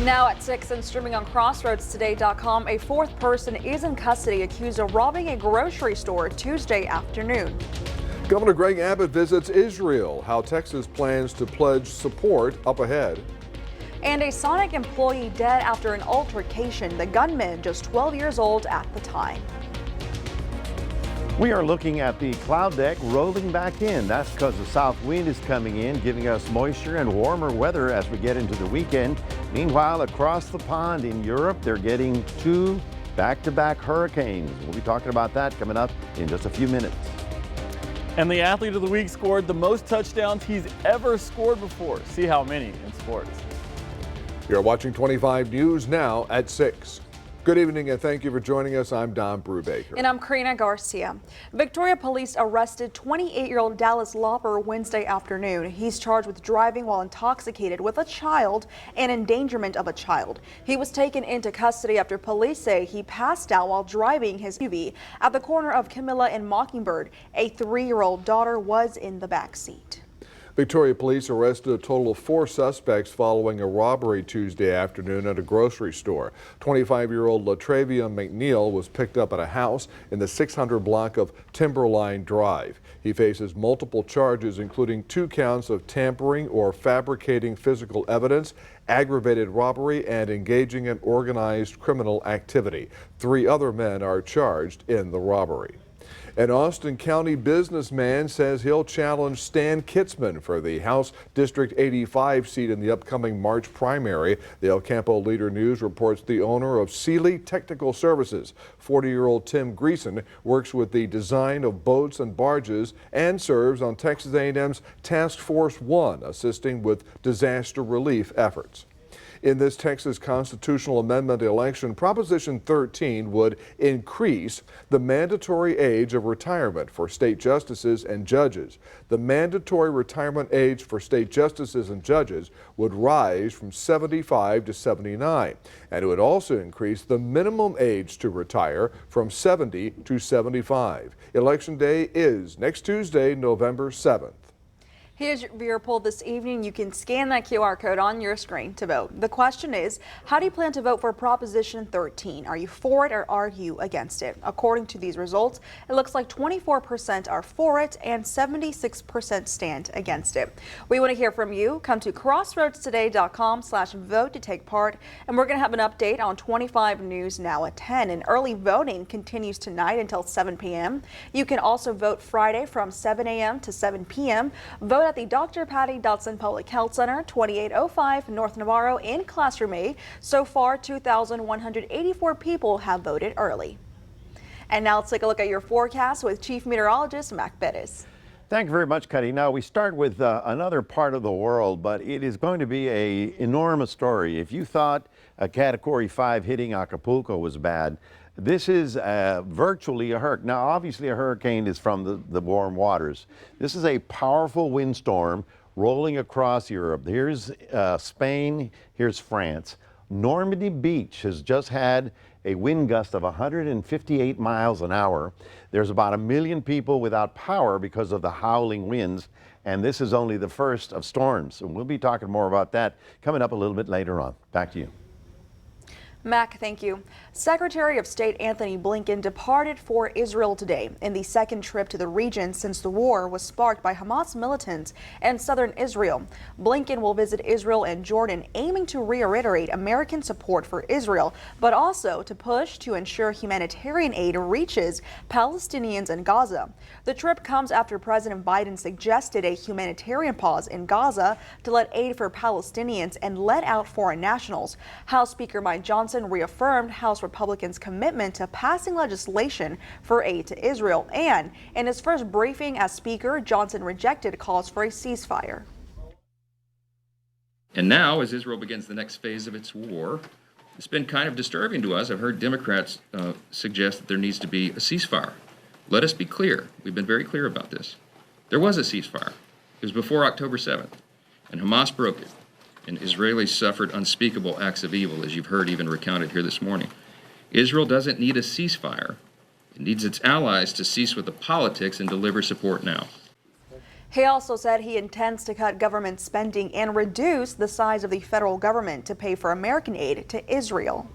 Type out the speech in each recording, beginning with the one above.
Now at 6 and streaming on CrossroadsToday.com, a fourth person is in custody accused of robbing a grocery store Tuesday afternoon. Governor Greg Abbott visits Israel. How Texas plans to pledge support up ahead. And a Sonic employee dead after an altercation. The gunman just 12 years old at the time. We are looking at the cloud deck rolling back in. That's because the south wind is coming in, giving us moisture and warmer weather as we get into the weekend. Meanwhile, across the pond in Europe, they're getting two back-to-back hurricanes. We'll be talking about that coming up in just a few minutes. And the athlete of the week scored the most touchdowns he's ever scored before. See how many in sports. You're watching 25 News now at 6. Good evening and thank you for joining us. I'm Don Brubaker. And I'm Karina Garcia. Victoria police arrested 28-year-old Dallas Lauper Wednesday afternoon. He's charged with driving while intoxicated with a child and endangerment of a child. He was taken into custody after police say he passed out while driving his SUV at the corner of Camilla and Mockingbird. A 3-year-old daughter was in the back seat. Victoria police arrested a total of 4 suspects following a robbery Tuesday afternoon at a grocery store. 25-year-old Latravia McNeil was picked up at a house in the 600 block of Timberline Drive. He faces multiple charges, including 2 counts of tampering or fabricating physical evidence, aggravated robbery, and engaging in organized criminal activity. 3 other men are charged in the robbery. An Austin County businessman says he'll challenge Stan Kitzman for the House District 85 seat in the upcoming March primary. The El Campo Leader News reports the owner of Sealy Technical Services, 40-year-old Tim Greason, works with the design of boats and barges and serves on Texas A&M's Task Force 1, assisting with disaster relief efforts. In this Texas constitutional amendment election, Proposition 13 would increase the mandatory age of retirement for state justices and judges. The mandatory retirement age for state justices and judges would rise from 75 to 79, and it would also increase the minimum age to retire from 70 to 75. Election day is next Tuesday, November 7th. Here's your poll this evening. You can scan that QR code on your screen to vote. The question is, how do you plan to vote for Proposition 13? Are you for it or are you against it? According to these results, it looks like 24% are for it and 76% stand against it. We want to hear from you. Come to crossroadstoday.com/vote to take part. And we're going to have an update on 25 News now at 10. And early voting continues tonight until 7 p.m. You can also vote Friday from 7 a.m. to 7 p.m. Vote at the Dr. Patty Dotson Public Health Center, 2805 North Navarro in Classroom A. So far, 2,184 people have voted early. And now let's take a look at your forecast with Chief Meteorologist Mac Bettis. Thank you very much, Cuddy. Now we start with another part of the world, but it is going to be an enormous story. If you thought a Category 5 hitting Acapulco was bad, this is virtually a hurricane. Now, obviously, a hurricane is from the warm waters. This is a powerful windstorm rolling across Europe. Here's Spain, here's France. Normandy Beach has just had a wind gust of 158 miles an hour. There's about 1 million people without power because of the howling winds, and this is only the first of storms. And we'll be talking more about that coming up a little bit later on. Back to you. Mac, thank you. Secretary of State Anthony Blinken departed for Israel today in the second trip to the region since the war was sparked by Hamas militants in southern Israel. Blinken will visit Israel and Jordan, aiming to reiterate American support for Israel, but also to push to ensure humanitarian aid reaches Palestinians in Gaza. The trip comes after President Biden suggested a humanitarian pause in Gaza to let aid for Palestinians and let out foreign nationals. House Speaker Mike Johnson reaffirmed House Republicans' commitment to passing legislation for aid to Israel, and in his first briefing as Speaker, Johnson rejected calls for a ceasefire. And now, as Israel begins the next phase of its war, it's been kind of disturbing to us. I've heard Democrats suggest that there needs to be a ceasefire. Let us be clear. We've been very clear about this. There was a ceasefire. It was before October 7th, and Hamas broke it. And Israelis suffered unspeakable acts of evil, as you've heard even recounted here this morning. Israel doesn't need a ceasefire. It needs its allies to cease with the politics and deliver support now. He also said he intends to cut government spending and reduce the size of the federal government to pay for American aid to Israel.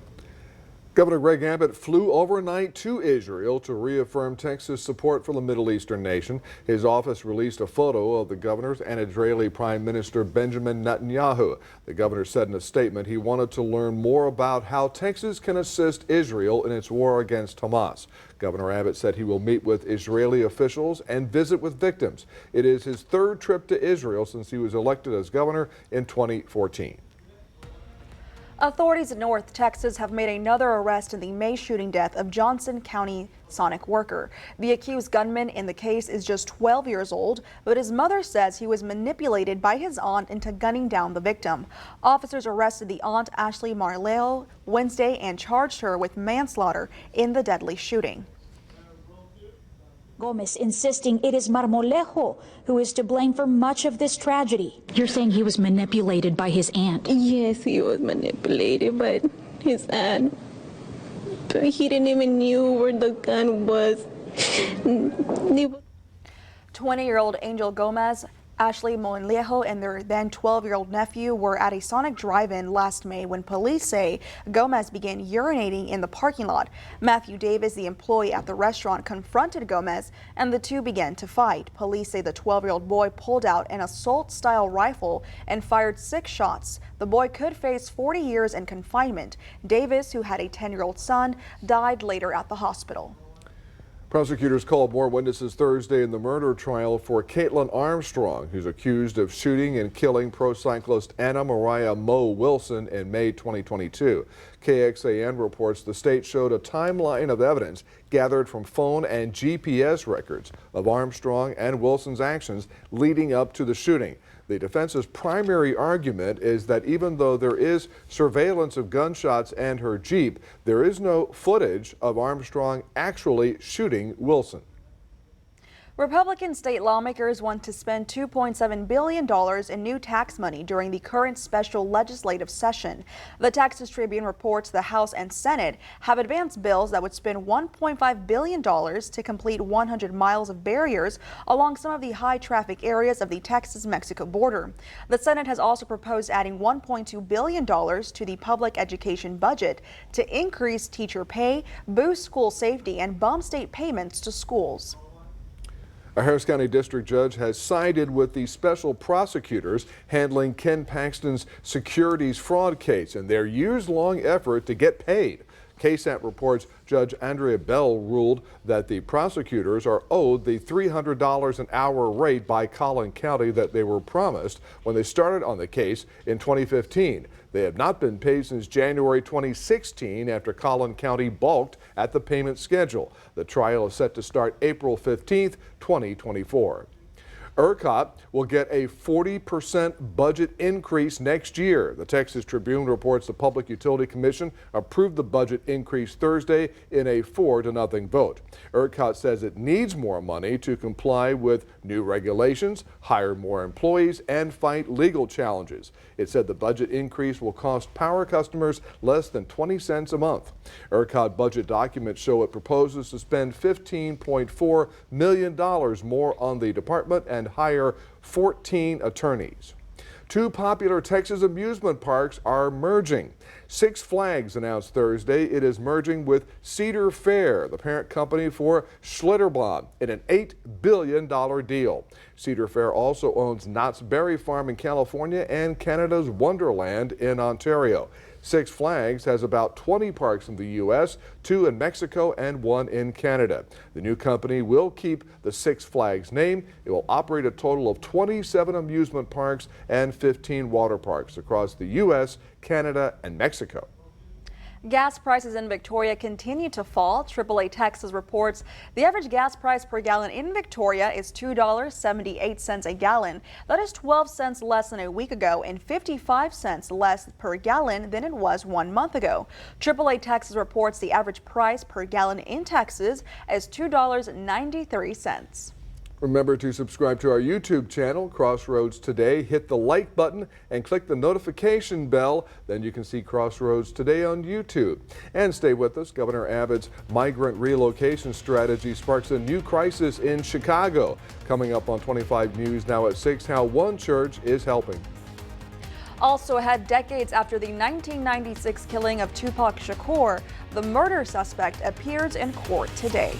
Governor Greg Abbott flew overnight to Israel to reaffirm Texas' support for the Middle Eastern nation. His office released a photo of the governors and Israeli Prime Minister Benjamin Netanyahu. The governor said in a statement he wanted to learn more about how Texas can assist Israel in its war against Hamas. Governor Abbott said he will meet with Israeli officials and visit with victims. It is his third trip to Israel since he was elected as governor in 2014. Authorities in North Texas have made another arrest in the May shooting death of Johnson County Sonic worker. The accused gunman in the case is just 12 years old, but his mother says he was manipulated by his aunt into gunning down the victim. Officers arrested the aunt, Ashley Marlejo, Wednesday and charged her with manslaughter in the deadly shooting. Gomez insisting it is Marmolejo who is to blame for much of this tragedy. You're saying he was manipulated by his aunt? Yes, he was manipulated by his aunt. But he didn't even knew where the gun was. 20-year-old Angel Gomez, Ashley Marlejo, and their then 12-year-old nephew were at a Sonic drive-in last May when police say Gomez began urinating in the parking lot. Matthew Davis, the employee at the restaurant, confronted Gomez and the two began to fight. Police say the 12-year-old boy pulled out an assault-style rifle and fired 6 shots. The boy could face 40 years in confinement. Davis, who had a 10-year-old son, died later at the hospital. Prosecutors called more witnesses Thursday in the murder trial for Caitlin Armstrong, who's accused of shooting and killing pro cyclist Anna Mariah Mo Wilson in May 2022. KXAN reports the state showed a timeline of evidence gathered from phone and GPS records of Armstrong and Wilson's actions leading up to the shooting. The defense's primary argument is that even though there is surveillance of gunshots and her Jeep, there is no footage of Armstrong actually shooting Wilson. Republican state lawmakers want to spend $2.7 billion in new tax money during the current special legislative session. The Texas Tribune reports the House and Senate have advanced bills that would spend $1.5 billion to complete 100 miles of barriers along some of the high traffic areas of the Texas-Mexico border. The Senate has also proposed adding $1.2 billion to the public education budget to increase teacher pay, boost school safety, and bump state payments to schools. A Harris County District Judge has sided with the special prosecutors handling Ken Paxton's securities fraud case in their years-long effort to get paid. KSAT reports Judge Andrea Bell ruled that the prosecutors are owed the $300 an hour rate by Collin County that they were promised when they started on the case in 2015. They have not been paid since January 2016 after Collin County balked at the payment schedule. The trial is set to start April 15th, 2024. ERCOT will get a 40% budget increase next year. The Texas Tribune reports the Public Utility Commission approved the budget increase Thursday in a 4-0 vote. ERCOT says it needs more money to comply with new regulations, hire more employees, and fight legal challenges. It said the budget increase will cost power customers less than 20 cents a month. ERCOT budget documents show it proposes to spend $15.4 million more on the department and hire 14 attorneys. 2 popular Texas amusement parks are merging. Six Flags announced Thursday it is merging with Cedar Fair, the parent company for Schlitterbahn, in an $8 billion deal. Cedar Fair also owns Knott's Berry Farm in California and Canada's Wonderland in Ontario. Six Flags has about 20 parks in the U.S., 2 in Mexico and 1 in Canada. The new company will keep the Six Flags name. It will operate a total of 27 amusement parks and 15 water parks across the U.S., Canada, and Mexico. Gas prices in Victoria continue to fall. AAA Texas reports the average gas price per gallon in Victoria is $2.78 a gallon. That is 12 cents less than a week ago and 55 cents less per gallon than it was 1 month ago. AAA Texas reports the average price per gallon in Texas is $2.93. Remember to subscribe to our YouTube channel, Crossroads Today. Hit the like button and click the notification bell. Then you can see Crossroads Today on YouTube. And stay with us. Governor Abbott's migrant relocation strategy sparks a new crisis in Chicago. Coming up on 25 News now at 6, how one church is helping. Also ahead, decades after the 1996 killing of Tupac Shakur, the murder suspect appears in court today.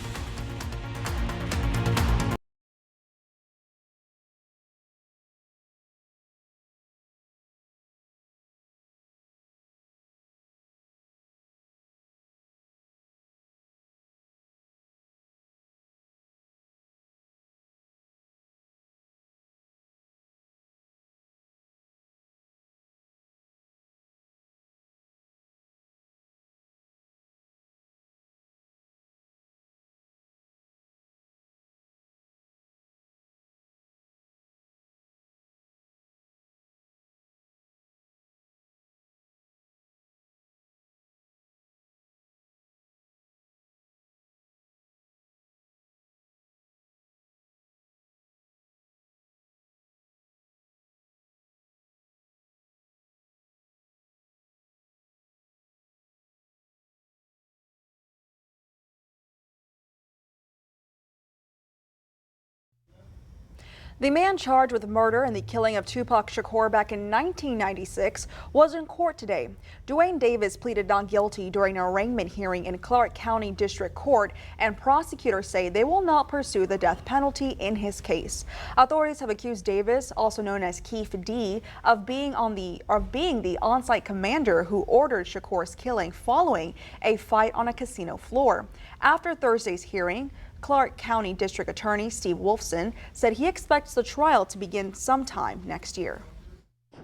The man charged with murder in the killing of Tupac Shakur back in 1996 was in court today. Duane Davis pleaded not guilty during an arraignment hearing in Clark County District Court, and prosecutors say they will not pursue the death penalty in his case. Authorities have accused Davis, also known as Keith D., of being the on-site commander who ordered Shakur's killing following a fight on a casino floor. After Thursday's hearing, Clark County District Attorney Steve Wolfson said he expects the trial to begin sometime next year.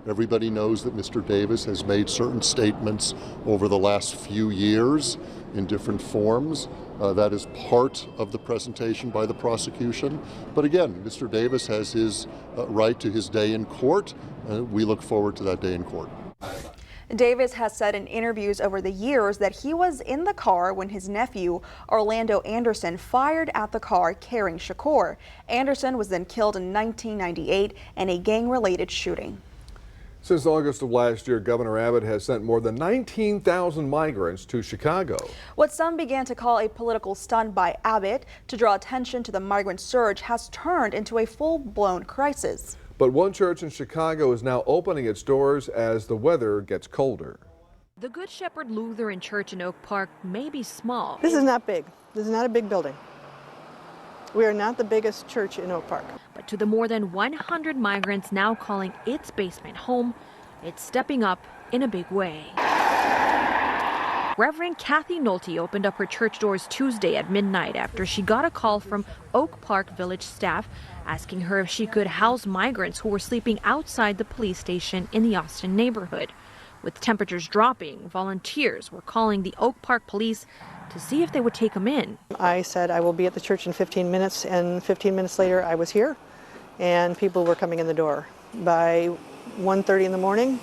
Everybody knows that Mr. Davis has made certain statements over the last few years in different forms. That is part of the presentation by the prosecution. But again, Mr. Davis has his right to his day in court. We look forward to that day in court. Davis has said in interviews over the years that he was in the car when his nephew, Orlando Anderson, fired at the car carrying Shakur. Anderson was then killed in 1998 in a gang-related shooting. Since August of last year, Governor Abbott has sent more than 19,000 migrants to Chicago. What some began to call a political stunt by Abbott to draw attention to the migrant surge has turned into a full-blown crisis. But one church in Chicago is now opening its doors as the weather gets colder. The Good Shepherd Lutheran Church in Oak Park may be small. This is not big. This is not a big building. We are not the biggest church in Oak Park. But to the more than 100 migrants now calling its basement home, it's stepping up in a big way. Reverend Kathy Nolte opened up her church doors Tuesday at midnight after she got a call from Oak Park Village staff asking her if she could house migrants who were sleeping outside the police station in the Austin neighborhood. With temperatures dropping, volunteers were calling the Oak Park police to see if they would take them in. I said I will be at the church in 15 minutes, and 15 minutes later I was here, and people were coming in the door. By 1:30 in the morning,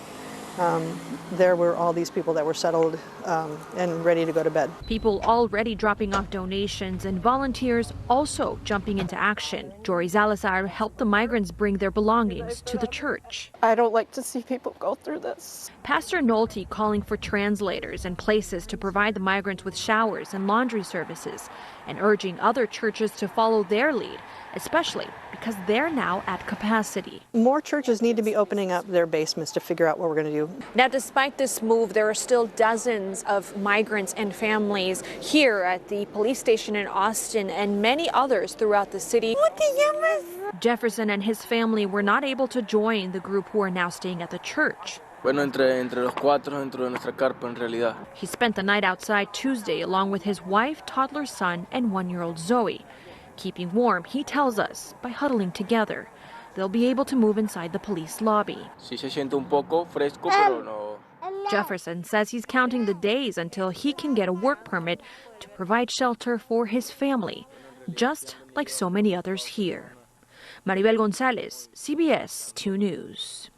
there were all these people that were settled and ready to go to bed. People already dropping off donations and volunteers also jumping into action. Jory Zalazar helped the migrants bring their belongings to the church. I don't like to see people go through this. Pastor Nolte calling for translators and places to provide the migrants with showers and laundry services, and urging other churches to follow their lead, especially because they're now at capacity. More churches need to be opening up their basements to figure out what we're going to do. Now, despite this move, there are still dozens of migrants and families here at the police station in Austin and many others throughout the city. Jefferson and his family were not able to join the group who are now staying at the church. Entre los cuatro dentro de nuestra carpa en realidad. He spent the night outside Tuesday along with his wife, toddler son, and 1-year-old Zoe. Keeping warm, he tells us, by huddling together. They'll be able to move inside the police lobby. Sí se siente un poco fresco, pero no. Jefferson says he's counting the days until he can get a work permit to provide shelter for his family, just like so many others here. Maribel Gonzalez, CBS 2 News.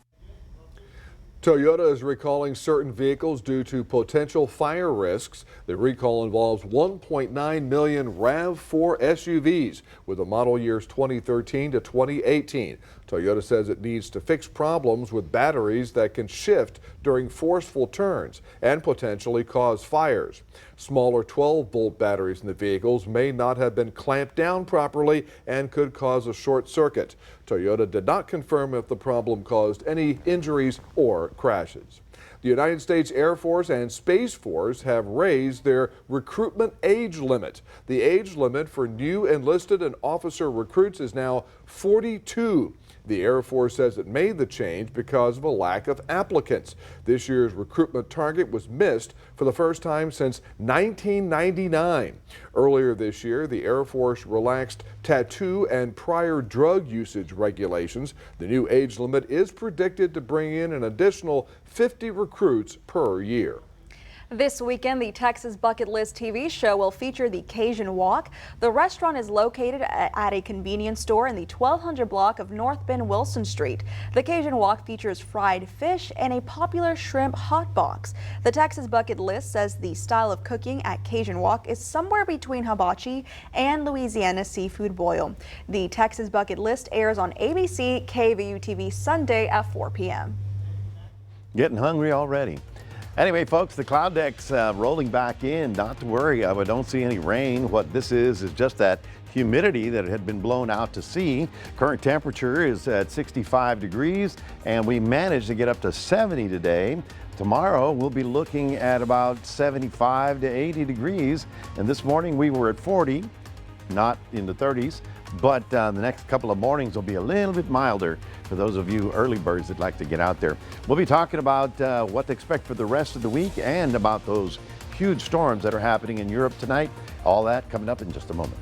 Toyota is recalling certain vehicles due to potential fire risks. The recall involves 1.9 million RAV4 SUVs with the model years 2013 to 2018. Toyota says it needs to fix problems with batteries that can shift during forceful turns and potentially cause fires. Smaller 12-volt batteries in the vehicles may not have been clamped down properly and could cause a short circuit. Toyota did not confirm if the problem caused any injuries or crashes. The United States Air Force and Space Force have raised their recruitment age limit. The age limit for new enlisted and officer recruits is now 42. The Air Force says it made the change because of a lack of applicants. This year's recruitment target was missed for the first time since 1999. Earlier this year, the Air Force relaxed tattoo and prior drug usage regulations. The new age limit is predicted to bring in an additional 50 recruits per year. This weekend, the Texas Bucket List TV show will feature the Cajun Wok. The restaurant is located at a convenience store in the 1200 block of North Bend Wilson Street. The Cajun Wok features fried fish and a popular shrimp hot box. The Texas Bucket List says the style of cooking at Cajun Wok is somewhere between hibachi and Louisiana seafood boil. The Texas Bucket List airs on ABC KVU TV Sunday at 4 p.m. Getting hungry already. Anyway, folks, the cloud deck's rolling back in. Not to worry, I don't see any rain. What this is just that humidity that had been blown out to sea. Current temperature is at 65 degrees, and we managed to get up to 70 today. Tomorrow, we'll be looking at about 75 to 80 degrees, and this morning we were at 40, not in the 30s. But the next couple of mornings will be a little bit milder for those of you early birds that like to get out there. We'll be talking about what to expect for the rest of the week and about those huge storms that are happening in Europe tonight. All that coming up in just a moment.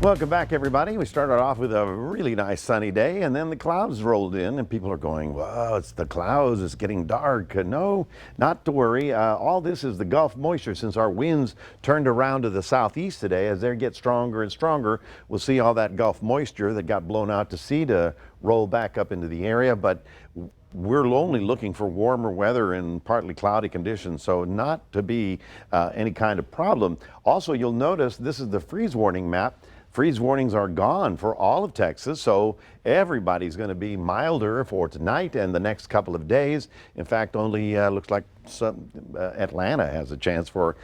Welcome back, everybody. We started off with a really nice sunny day, and then the clouds rolled in, and people are going, wow, it's the clouds, it's getting dark. No, not to worry. All this is the Gulf moisture. Since our winds turned around to the southeast today, as they get stronger and stronger, we'll see all that Gulf moisture that got blown out to sea to roll back up into the area. But we're only looking for warmer weather and partly cloudy conditions, so not to be any kind of problem. Also, you'll notice this is the freeze warning map. Freeze warnings are gone for all of Texas, so everybody's going to be milder for tonight and the next couple of days. In fact, only looks like Atlanta has a chance for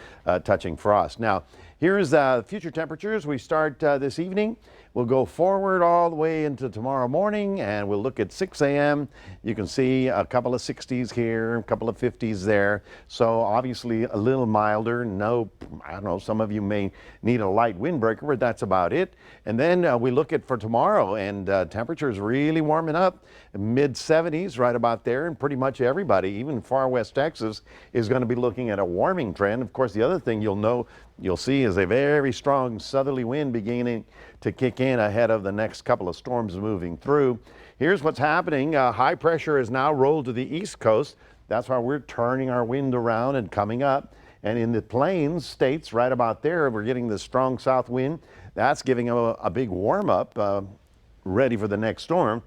touching frost. Now, here's future temperatures. We start this evening. We'll go forward all the way into tomorrow morning, and we'll look at 6 a.m. You can see a couple of 60s here, a couple of 50s there. So obviously a little milder. No, I don't know, some of you may need a light windbreaker, but that's about it. And then we look at for tomorrow, and temperatures temperatures really warming up. Mid-70s right about there, and pretty much everybody, even far west Texas, is going to be looking at a warming trend. Of course, the other thing you'll see is a very strong southerly wind beginning to kick in ahead of the next couple of storms moving through. Here's what's happening. High pressure is now rolled to the east coast. That's why we're turning our wind around and coming up. And in the plains states right about there, we're getting the strong south wind. That's giving a big warm up, ready for the next storm.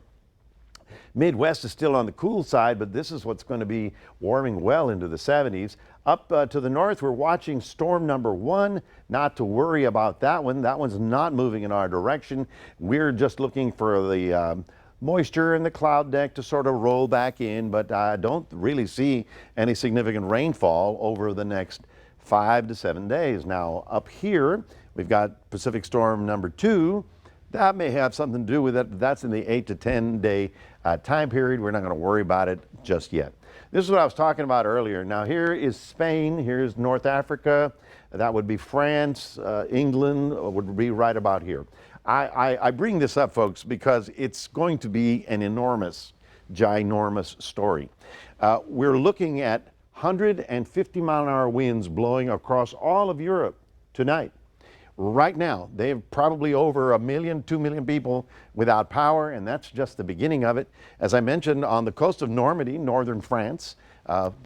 Midwest is still on the cool side, but this is what's going to be warming well into the 70s. Up to the north, we're watching storm number 1. Not to worry about that one. That one's not moving in our direction. We're just looking for the moisture in the cloud deck to sort of roll back in, but I don't really see any significant rainfall over the next 5 to 7 days. Now, up here, we've got Pacific Storm number 2. That may have something to do with it. That's in the 8 to 10 day time period. We're not going to worry about it just yet. This is what I was talking about earlier. Now, here is Spain. Here's North Africa. That would be France. England would be right about here. I bring this up, folks, because it's going to be an enormous, ginormous story. We're looking at 150-mile-an-hour winds blowing across all of Europe tonight. Right now, they have probably over 1 million, 2 million people without power, and that's just the beginning of it. As I mentioned, on the coast of Normandy, northern France,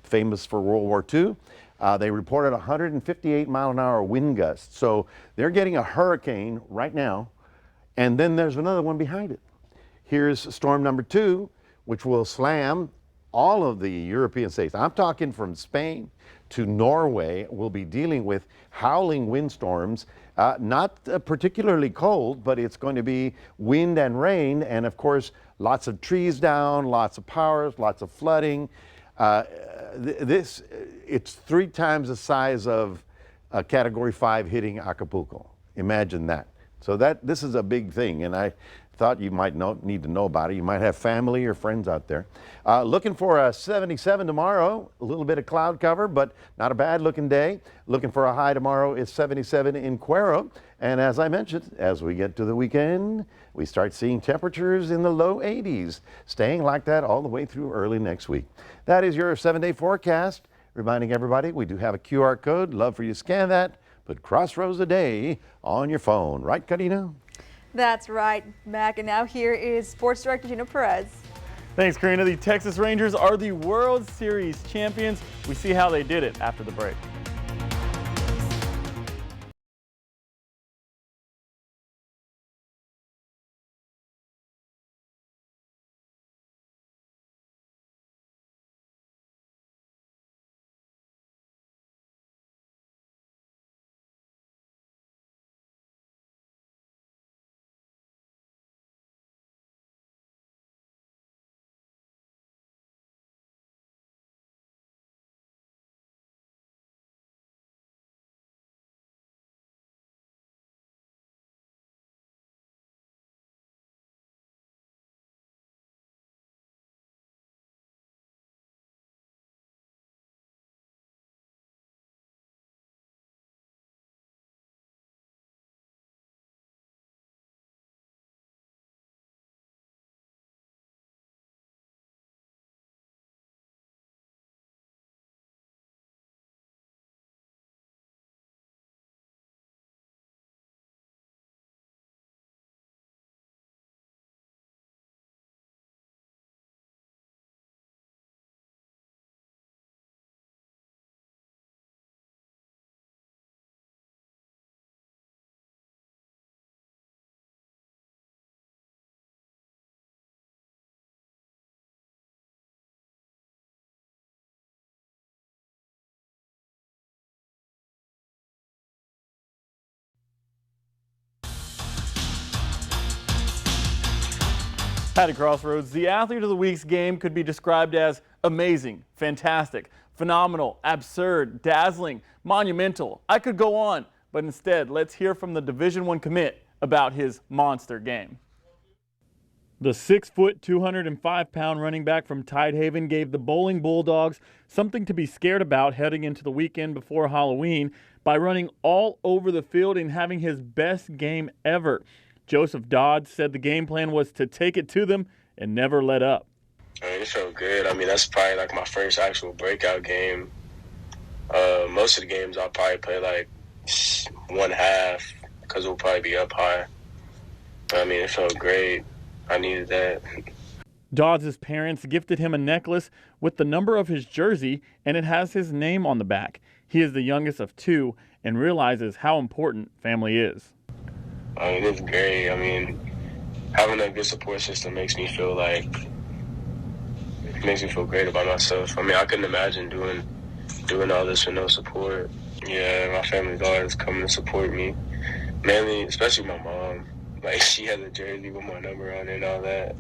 famous for World War II, they reported 158-mile-an-hour wind gusts. So they're getting a hurricane right now, and then there's another one behind it. Here's storm number 2, which will slam all of the European states. I'm talking from Spain to Norway. We'll be dealing with howling windstorms, not particularly cold, but it's going to be wind and rain, and of course, lots of trees down, lots of powers, lots of flooding. It's 3 times the size of a Category 5 hitting Acapulco. Imagine that. So this is a big thing, and I thought you might need to know about it. You might have family or friends out there. Looking for a 77 tomorrow, a little bit of cloud cover, but not a bad looking day. Looking for a high tomorrow is 77 in Cuero. And as I mentioned, as we get to the weekend, we start seeing temperatures in the low 80s, staying like that all the way through early next week. That is your 7-day forecast. Reminding everybody, we do have a QR code. Love for you to scan that. Put Crossroads a day on your phone. Right, Karina? That's right, Mac. And now here is Sports Director Gino Perez. Thanks, Karina. The Texas Rangers are the World Series champions. We see how they did it after the break. At Crossroads, the Athlete of the Week's game could be described as amazing, fantastic, phenomenal, absurd, dazzling, monumental. I could go on, but instead, let's hear from the Division I commit about his monster game. The 6-foot, 205-pound running back from Tidehaven gave the Bowling Bulldogs something to be scared about heading into the weekend before Halloween by running all over the field and having his best game ever. Joseph Dodds said the game plan was to take it to them and never let up. I mean, it felt good. I mean, that's probably like my first actual breakout game. Most of the games I'll probably play like one half because we'll probably be up high. But, I mean, it felt great. I needed that. Dodds' parents gifted him a necklace with the number of his jersey, and it has his name on the back. He is the youngest of two and realizes how important family is. I mean, it's great. I mean, having a good support system makes me feel great about myself. I mean, I couldn't imagine doing all this with no support. Yeah, my family's always coming to support me. Mainly, especially my mom. Like, she has a jersey with my number on it and all that.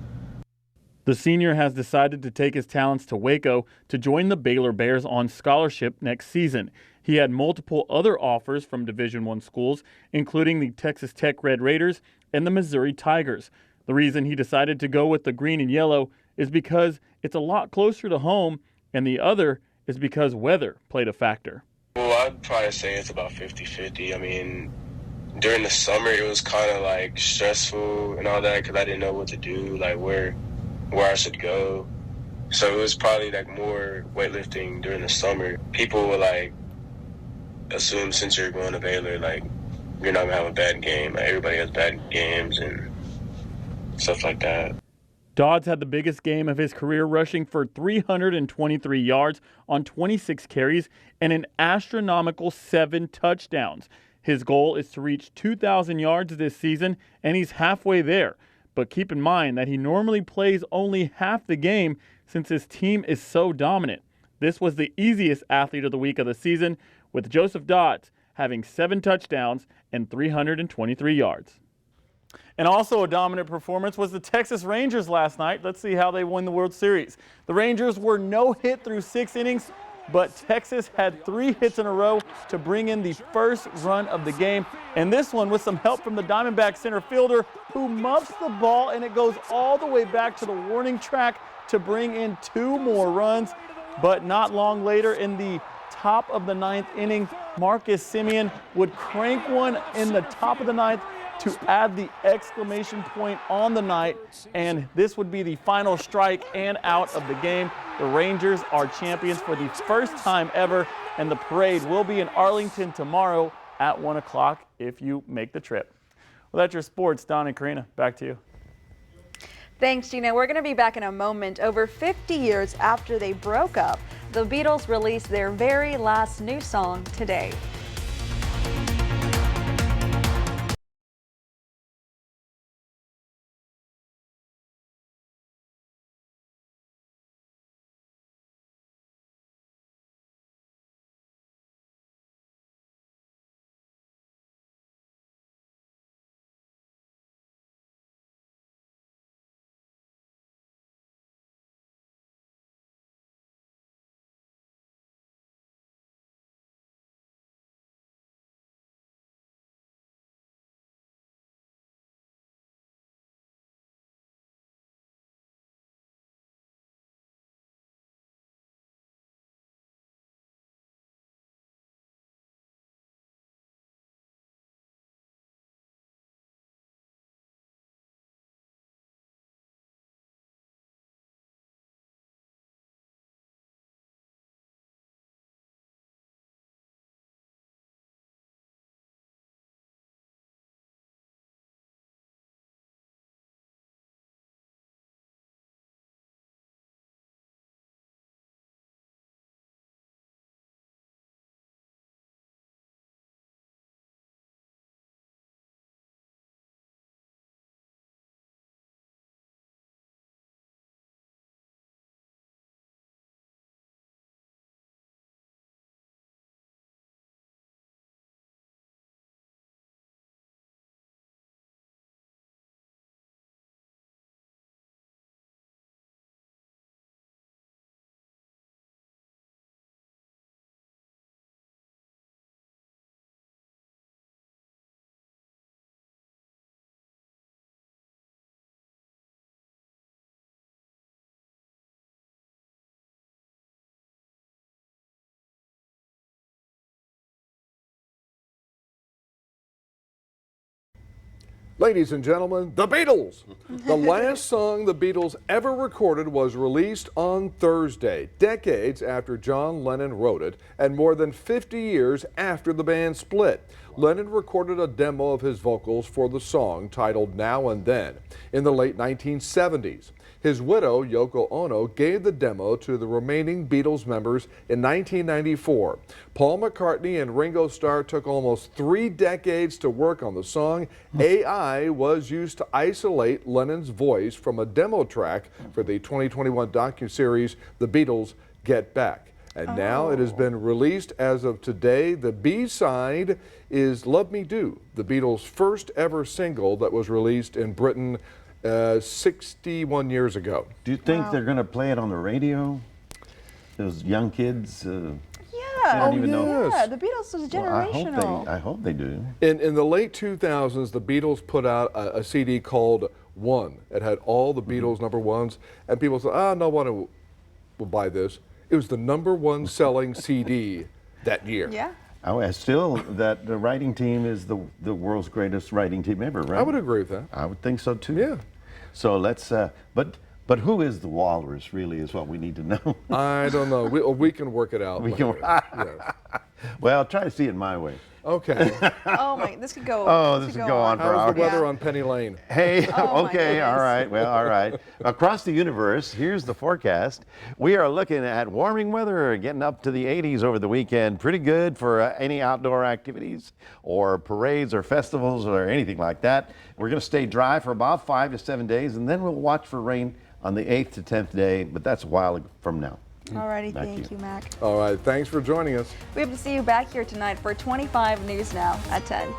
The senior has decided to take his talents to Waco to join the Baylor Bears on scholarship next season. He had multiple other offers from Division I schools, including the Texas Tech Red Raiders and the Missouri Tigers. The reason he decided to go with the green and yellow is because it's a lot closer to home, and the other is because weather played a factor. Well, I'd probably say it's about 50-50. I mean, during the summer, it was kind of like stressful and all that because I didn't know what to do, like where I should go. So it was probably like more weightlifting during the summer. People would like assume since you're going to Baylor, like you're not gonna have a bad game. Like, everybody has bad games and stuff like that. Dodds had the biggest game of his career, rushing for 323 yards on 26 carries and an astronomical 7 touchdowns. His goal is to reach 2,000 yards this season, and he's halfway there. But keep in mind that he normally plays only half the game since his team is so dominant. This was the easiest athlete of the week of the season, with Joseph Dodds having 7 touchdowns and 323 yards. And also a dominant performance was the Texas Rangers last night. Let's see how they won the World Series. The Rangers were no hit through 6 innings, but Texas had 3 hits in a row to bring in the first run of the game. And this one with some help from the Diamondback center fielder who muffs the ball, and it goes all the way back to the warning track to bring in 2 more runs. But not long later, in the top of the 9th inning, Marcus Semien would crank one in the top of the 9th to add the exclamation point on the night, and this would be the final strike and out of the game. The Rangers are champions for the first time ever, and the parade will be in Arlington tomorrow at 1 o'clock if you make the trip. Well, that's your sports. Don and Karina, back to you. Thanks, Gina. We're going to be back in a moment. Over 50 years after they broke up, the Beatles released their very last new song today. Ladies and gentlemen, the Beatles. The last song the Beatles ever recorded was released on Thursday, decades after John Lennon wrote it and more than 50 years after the band split. Lennon recorded a demo of his vocals for the song titled Now and Then in the late 1970s. His widow, Yoko Ono, gave the demo to the remaining Beatles members in 1994. Paul McCartney and Ringo Starr took almost 3 decades to work on the song. AI was used to isolate Lennon's voice from a demo track for the 2021 docuseries The Beatles Get Back. And now it has been released as of today. The B-side is Love Me Do, the Beatles' first ever single that was released in Britain 61 years ago. Do you think they're going to play it on the radio? Those young kids? Yeah, even know. yeah, the Beatles was generational. I hope they do. In the late 2000s, the Beatles put out a CD called One. It had all the Beatles number ones, and people said, no one will buy this. It was the number 1 selling CD that year. Yeah. Oh, still, that the writing team is the world's greatest writing team ever, right? I would agree with that. I would think so too. Yeah. So let's, but who is the walrus really is what we need to know. I don't know. We can work it out. We can. Yes. Well, try to see it my way. Okay. Oh my, this could go. Oh, this could go on for hours. How's the weather on Penny Lane? Hey, Oh, my okay, all goodness. right, well, all right. Across the universe, here's the forecast. We are looking at warming weather, getting up to the 80s over the weekend. Pretty good for any outdoor activities or parades or festivals or anything like that. We're going to stay dry for about 5 to 7 days, and then we'll watch for rain on the 8th to 10th day, but that's a while from now. Alrighty, Back to thank you. you, Mac. All right. Thanks for joining us. We hope to see you back here tonight for 25 News Now at 10.